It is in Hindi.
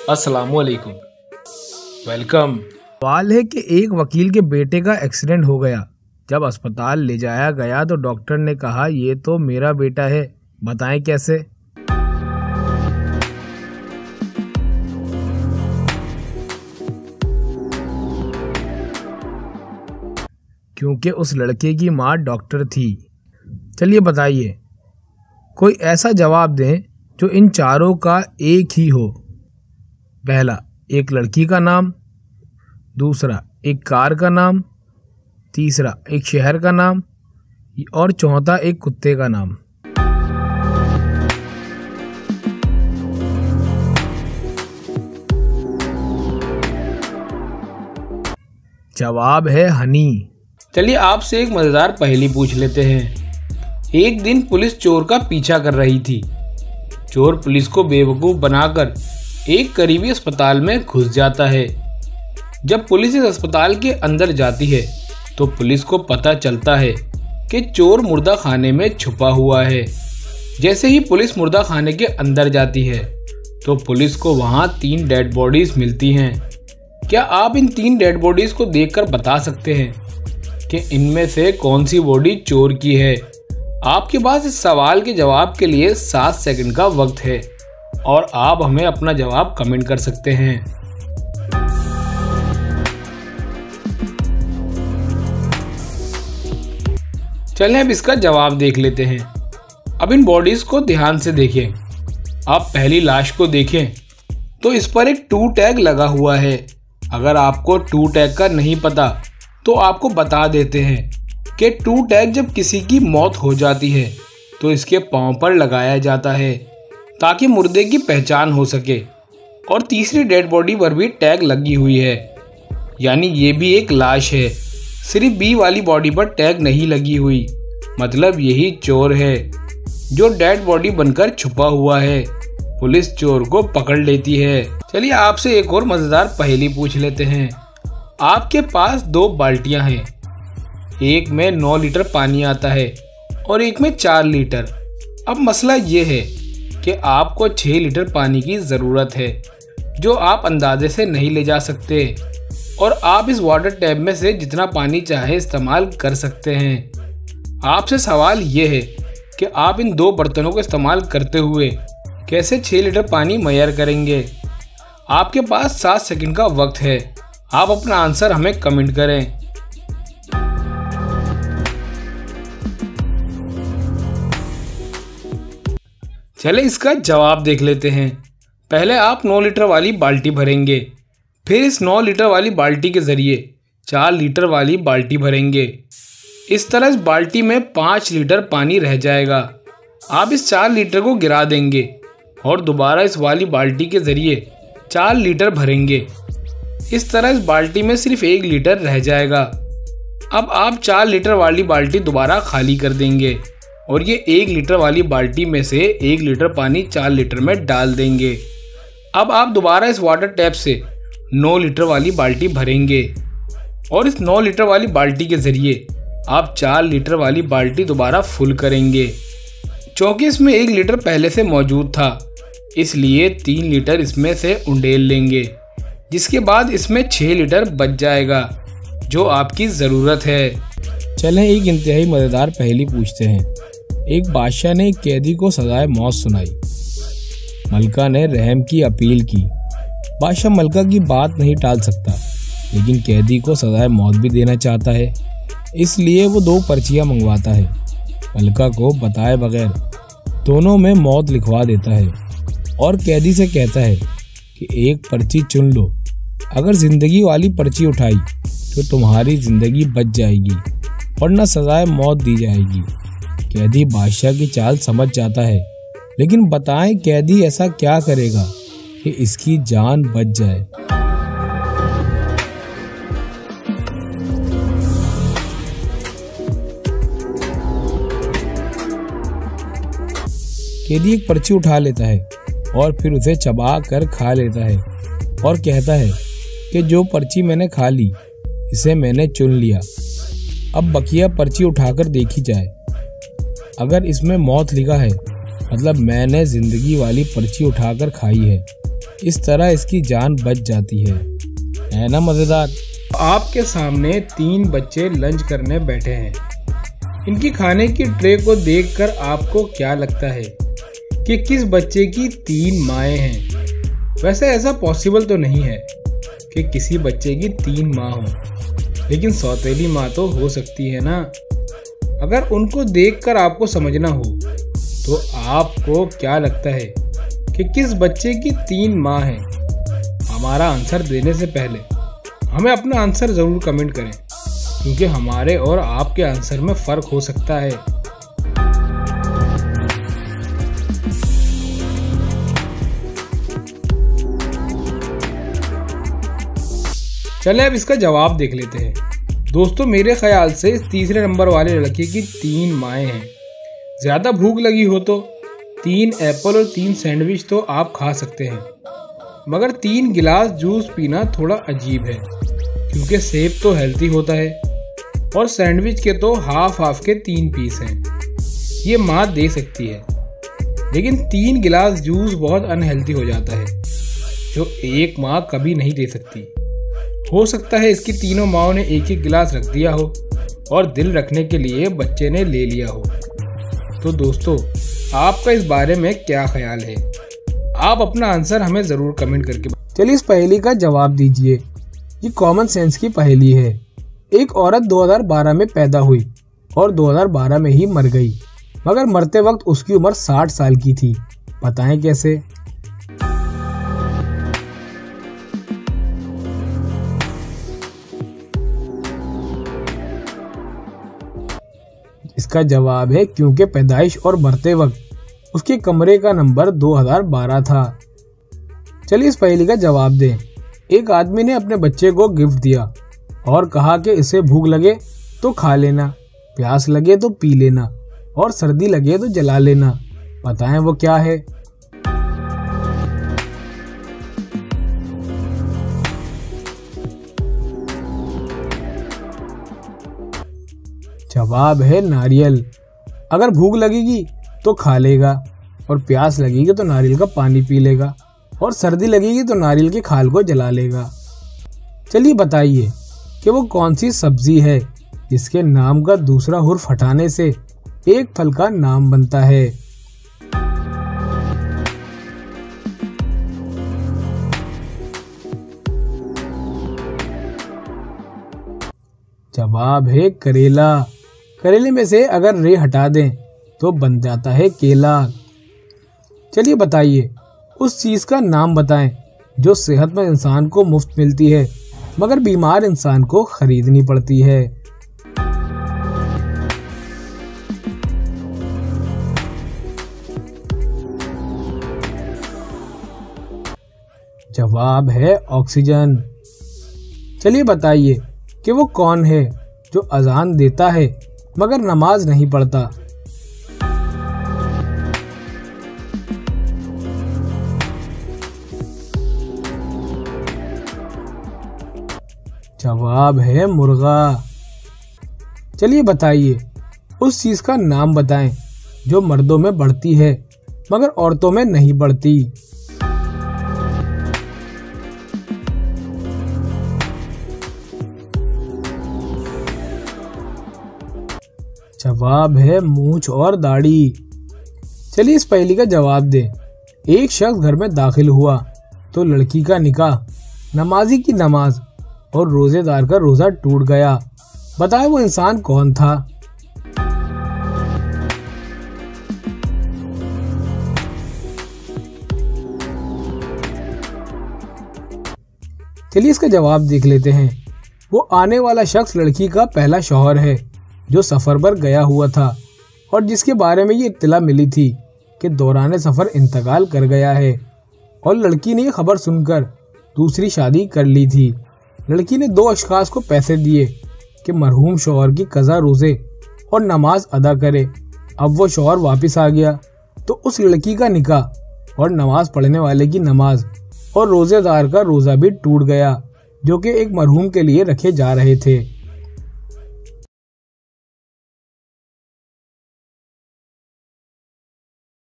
अस्सलामुअलैकुम, वेलकम। सवाल है कि एक वकील के बेटे का एक्सीडेंट हो गया। जब अस्पताल ले जाया गया तो डॉक्टर ने कहा ये तो मेरा बेटा है। बताएं कैसे? क्योंकि उस लड़के की माँ डॉक्टर थी। चलिए बताइए, कोई ऐसा जवाब दें जो इन चारों का एक ही हो। पहला, एक लड़की का नाम। दूसरा, एक कार का नाम। तीसरा, एक शहर का नाम। और चौथा, एक कुत्ते का नाम। जवाब है हनी। चलिए आपसे एक मजेदार पहेली पूछ लेते हैं। एक दिन पुलिस चोर का पीछा कर रही थी। चोर पुलिस को बेवकूफ बनाकर एक करीबी अस्पताल में घुस जाता है। जब पुलिस इस अस्पताल के अंदर जाती है तो पुलिस को पता चलता है कि चोर मुर्दा खाने में छुपा हुआ है। जैसे ही पुलिस मुर्दा खाने के अंदर जाती है तो पुलिस को वहां 3 डेड बॉडीज मिलती हैं। क्या आप इन 3 डेड बॉडीज को देखकर बता सकते हैं कि इनमें से कौन सी बॉडी चोर की है? आपके पास इस सवाल के जवाब के लिए 7 सेकंड का वक्त है और आप हमें अपना जवाब कमेंट कर सकते हैं। चलें अब इसका जवाब देख लेते हैं। अब इन बॉडीज को ध्यान से देखें। आप पहली लाश को देखें तो इस पर एक 2 टैग लगा हुआ है। अगर आपको 2 टैग का नहीं पता तो आपको बता देते हैं कि 2 टैग जब किसी की मौत हो जाती है तो इसके पांव पर लगाया जाता है ताकि मुर्दे की पहचान हो सके। और तीसरी डेड बॉडी पर भी टैग लगी हुई है, यानी ये भी एक लाश है। सिर्फ बी वाली बॉडी पर टैग नहीं लगी हुई, मतलब यही चोर है जो डेड बॉडी बनकर छुपा हुआ है। पुलिस चोर को पकड़ लेती है। चलिए आपसे एक और मजेदार पहेली पूछ लेते हैं। आपके पास 2 बाल्टियां हैं, एक में 9 लीटर पानी आता है और एक में 4 लीटर। अब मसला ये है कि आपको 6 लीटर पानी की ज़रूरत है जो आप अंदाजे से नहीं ले जा सकते और आप इस वाटर टैप में से जितना पानी चाहे इस्तेमाल कर सकते हैं। आपसे सवाल ये है कि आप इन 2 बर्तनों को इस्तेमाल करते हुए कैसे 6 लीटर पानी मुहैया करेंगे। आपके पास 7 सेकंड का वक्त है। आप अपना आंसर हमें कमेंट करें। चले इसका जवाब देख लेते हैं। पहले आप 9 लीटर वाली बाल्टी भरेंगे, फिर इस 9 लीटर वाली बाल्टी के ज़रिए 4 लीटर वाली बाल्टी भरेंगे। इस तरह इस बाल्टी में 5 लीटर पानी रह जाएगा। आप इस 4 लीटर को गिरा देंगे और दोबारा इस वाली बाल्टी के ज़रिए 4 लीटर भरेंगे। इस तरह इस बाल्टी में सिर्फ 1 लीटर रह जाएगा। अब आप 4 लीटर वाली बाल्टी दोबारा खाली कर देंगे और ये 1 लीटर वाली बाल्टी में से 1 लीटर पानी 4 लीटर में डाल देंगे। अब आप दोबारा इस वाटर टैप से 9 लीटर वाली बाल्टी भरेंगे और इस 9 लीटर वाली बाल्टी के ज़रिए आप 4 लीटर वाली बाल्टी दोबारा फुल करेंगे। चूँकि इसमें 1 लीटर पहले से मौजूद था, इसलिए 3 लीटर इसमें से उंडेल लेंगे, जिसके बाद इसमें 6 लीटर बच जाएगा जो आपकी ज़रूरत है। चलें एक इंतहाई मज़ेदार पहेली पूछते हैं। एक बादशाह ने एक कैदी को सजाए मौत सुनाई। मलका ने रहम की अपील की। बादशाह मलका की बात नहीं टाल सकता, लेकिन कैदी को सजाए मौत भी देना चाहता है। इसलिए वो 2 पर्चियां मंगवाता है। मलका को बताए बगैर दोनों में मौत लिखवा देता है और कैदी से कहता है कि एक पर्ची चुन लो। अगर जिंदगी वाली पर्ची उठाई तो तुम्हारी जिंदगी बच जाएगी वरना सजाए मौत दी जाएगी। कैदी बादशाह की चाल समझ जाता है, लेकिन बताएं कैदी ऐसा क्या करेगा कि इसकी जान बच जाए। कैदी एक पर्ची उठा लेता है और फिर उसे चबा कर खा लेता है और कहता है कि जो पर्ची मैंने खा ली इसे मैंने चुन लिया। अब बकिया पर्ची उठाकर देखी जाए। अगर इसमें मौत लिखा है मतलब मैंने जिंदगी वाली पर्ची उठाकर खाई है, इस तरह इसकी जान बच जाती है ना मजेदार। आपके सामने 3 बच्चे लंच करने बैठे हैं। इनकी खाने की ट्रे को देखकर आपको क्या लगता है कि किस बच्चे की 3 माएँ हैं? वैसे ऐसा पॉसिबल तो नहीं है कि किसी बच्चे की 3 माँ हो, लेकिन सौतेली माँ तो हो सकती है ना। अगर उनको देखकर आपको समझना हो तो आपको क्या लगता है कि किस बच्चे की 3 माँ हैं? हमारा आंसर देने से पहले हमें अपना आंसर ज़रूर कमेंट करें, क्योंकि हमारे और आपके आंसर में फ़र्क हो सकता है। चले अब इसका जवाब देख लेते हैं। दोस्तों, मेरे ख्याल से इस तीसरे नंबर वाले लड़के की 3 माएँ हैं। ज़्यादा भूख लगी हो तो 3 एप्पल और 3 सैंडविच तो आप खा सकते हैं, मगर 3 गिलास जूस पीना थोड़ा अजीब है, क्योंकि सेब तो हेल्दी होता है और सैंडविच के तो हाफ के 3 पीस हैं। ये माँ दे सकती है, लेकिन 3 गिलास जूस बहुत अनहेल्दी हो जाता है, जो एक माँ कभी नहीं दे सकती। हो सकता है इसकी तीनों माँओं ने एक गिलास रख दिया हो और दिल रखने के लिए बच्चे ने ले लिया हो। तो दोस्तों, आपका इस बारे में क्या ख्याल है? आप अपना आंसर हमें ज़रूर कमेंट करके। चलिए इस पहेली का जवाब दीजिए। ये कॉमन सेंस की पहेली है। एक औरत 2012 में पैदा हुई और 2012 में ही मर गई, मगर मरते वक्त उसकी उम्र 60 साल की थी। बताएं कैसे? इसका जवाब है क्योंकि पैदाइश और मरते वक्त उसके कमरे का नंबर 2012 था। चलिए इस पहेली का जवाब दें। एक आदमी ने अपने बच्चे को गिफ्ट दिया और कहा कि इसे भूख लगे तो खा लेना, प्यास लगे तो पी लेना और सर्दी लगे तो जला लेना। बताएं वो क्या है? जवाब है नारियल। अगर भूख लगेगी तो खा लेगा और प्यास लगेगी तो नारियल का पानी पी लेगा और सर्दी लगेगी तो नारियल के खाल को जला लेगा। चलिए बताइए कि वो कौन सी सब्जी है जिसके नाम का दूसरा हुर्फ हटाने से एक फल का नाम बनता है? जवाब है करेला। करेले में से अगर रे हटा दें तो बन जाता है केला। चलिए बताइए, उस चीज़ का नाम बताएं जो सेहतमंद इंसान को मुफ्त मिलती है मगर बीमार इंसान को खरीदनी पड़ती है। जवाब है ऑक्सीजन। चलिए बताइए कि वो कौन है जो अजान देता है मगर नमाज नहीं पढ़ता? जवाब है मुर्गा। चलिए बताइए, उस चीज का नाम बताएं जो मर्दों में बढ़ती है मगर औरतों में नहीं बढ़ती। जवाब है मूंछ और दाढ़ी। चलिए इस पहेली का जवाब दें। एक शख्स घर में दाखिल हुआ तो लड़की का निकाह, नमाजी की नमाज और रोजेदार का रोजा टूट गया। बताए वो इंसान कौन था? चलिए इसका जवाब देख लेते हैं। वो आने वाला शख्स लड़की का पहला शौहर है जो सफ़र पर गया हुआ था और जिसके बारे में ये इत्तला मिली थी कि दौरान सफ़र इंतकाल कर गया है और लड़की ने ये खबर सुनकर दूसरी शादी कर ली थी। लड़की ने 2 अशखास को पैसे दिए कि मरहूम शौहर की कज़ा रोज़े और नमाज अदा करे। अब वो शौहर वापस आ गया तो उस लड़की का निकाह और नमाज पढ़ने वाले की नमाज और रोज़ेदार का रोज़ा भी टूट गया जो कि एक मरहूम के लिए रखे जा रहे थे।